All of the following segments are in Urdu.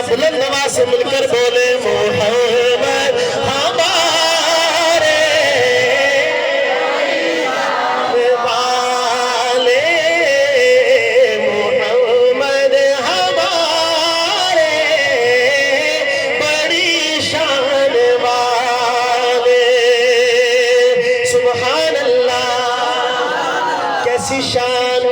بلند آواز سے مل کر بولے محمد ہمارے والے، محمد ہمارے بڑی شان والے۔ سبحان اللہ، کیسی شان!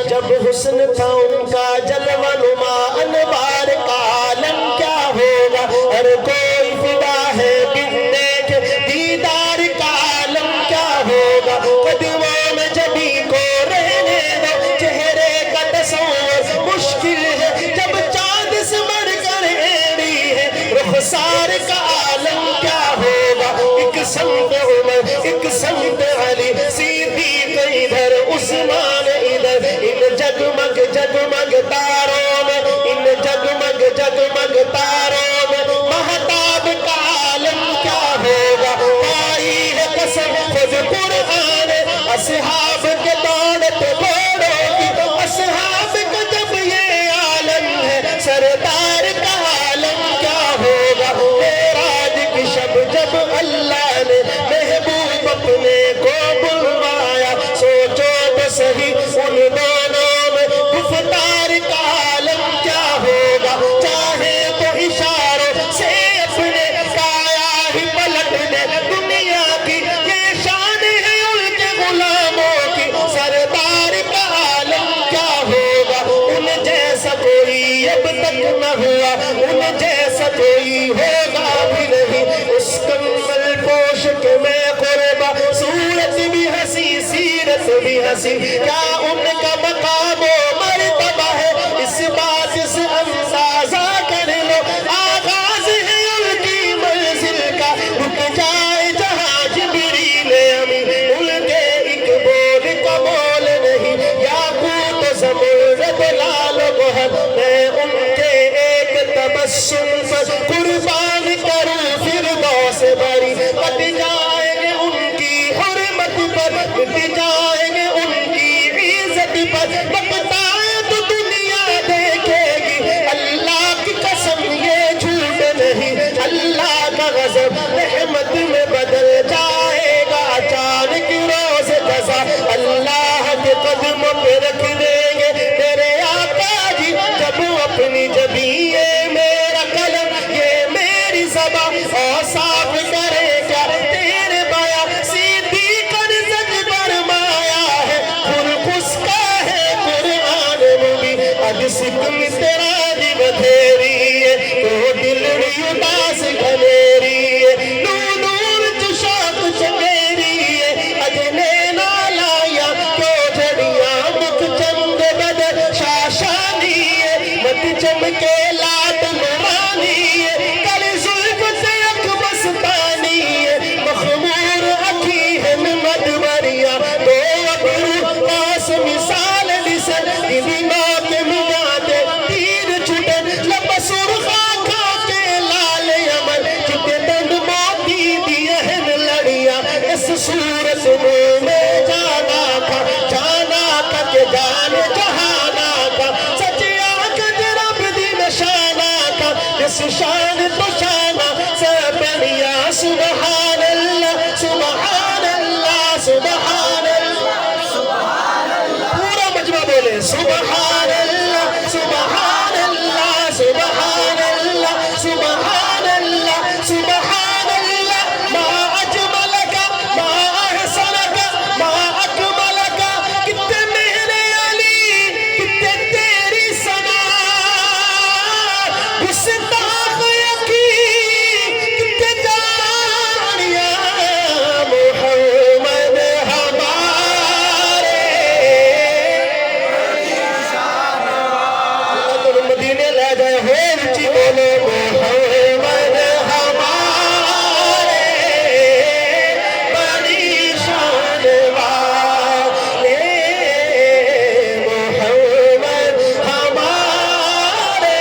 جب حسن تھا ان کا جلوہ نما انوار کا عالم کیا ہوگا، ہر کوئی فدا ہے بن دیکھ دیدار کا عالم کیا ہوگا۔ قدموں میں جبھی کو رہنے دو، چہرے کا تصور مشکل ہے، جب چاند سے بڑھ کر ایڑی ہے، رخسار کا عالم کیا ہوگا۔ ایک سمت عمر ایک سمت علی، صدیق ادھر عثمان ادھر، ان جگمگ جگمگ تاروں میں، ان جگمگ جگمگ تاروں میں مہتاب کا عالم کیا ہوگا۔ پائی ہے قسم خود قرآن، اصحاب کے دوڑتے گھوڑوں کی، اصحاب کا جب یہ عالم ہے، سردار کا عالم کیا ہوگا۔ معراج کی شب جب اللہ نے محبوب اپنے کو بلوایا، سوچو تو صحیح ان دونوں میں گفتار کا عالم کیا ہوگا۔ چاہے تو اشاروں سے اپنے کایا ہی پلٹ دے دنیا کی، یہ شان ہے ان کے غلاموں کی، سردار کا عالم کیا ہوگا۔ ان جیسا کوئی اب تک نہ ہوا، ان جیسا کوئی ہوگا بھی نہیں، اس کمل پوش کے میں قربا، صورت بھی ہنسی سیرت بھی ہنسی، کیا ان کا مقام و مرتبہ ہے، اس بات سے اندازہ کر لو، آغاز ہے ان کی منزل کا، رک جائے جہاں جبریل امین، ان کے ایک بول کا مول نہیں، یاقوت و زمرد لال و گوہر، میں ان کے ایک تبسم پر قربان کروں فردوس بری، کٹ جائیں گے ان کی حرمت پر، کٹ جائیں گے ان کی عزت پر، بقتائے تو دنیا دیکھے گی، اللہ کی قسم یہ جھوٹ نہیں، اللہ کا غضب رحمت میں بدل جائے گا، اچانک روز جزا اللہ کے قدموں پہ رکھ دیں گے تیرے آقا جی، جب اپنی جبھی یہ میرا قلم یہ میری زبان اور صاف کرے کیا تیرے بیاں، صدیق عزت فرمایا ہے، خلقس کا ہے قرآن مبین، اد سکم تیرا دی بدھیری ہے، تو دلڑی اداس گھنیری ہے، نور چشاق چمیری ہے، اجنے نالایا کیوں جھڑیاں مکھ چند بدر شاشانی ہے، مت چمکے لات نورانی ہے، کل زلف سے اک بستانی ہے، مخمور اکھی ہے مد بریا، دو ابرو آس مثال لسن، دنوں کے میاں تیر چھٹے، لب سرخا کھا کے لال یمن، چکے دند موتی دیئے ہیں لڑیاں، اس صورت میں جانا کھا کہ جان جہانا کا، سچی آنکھ رب دی نشانہ کا، جس شان تو شانہ سے بڑیا، سبحان اللہ سبحان اللہ سبحان اللہ، پورا مجمع بولے سبحان اللہ سبحان اللہ سبحان اللہ سبحان اللہ سبحان اللہ، ما اجملک ما احسنک ما اکملک، کتے میرے علی کتے تیری ثنا، گستاخ یقین کتے جان یا محمد ہمارے، اللہ تو مدینے لے جائے ہو اونچی بولو محمد ہمارے بڑی شان والے، محمد ہمارے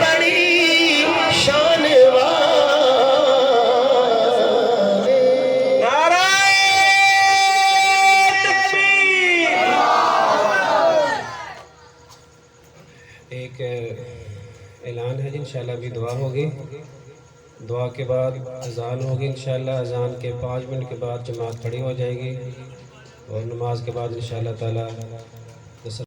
بڑی شان والے۔ نعرہ تکبیر! ایک اعلان ہے جی انشاءاللہ ابھی دعا ہوگی، دعا کے بعد اذان ہوگی انشاءاللہ، اذان کے 5 منٹ کے بعد جماعت کھڑی ہو جائے گی اور نماز کے بعد انشاءاللہ تعالی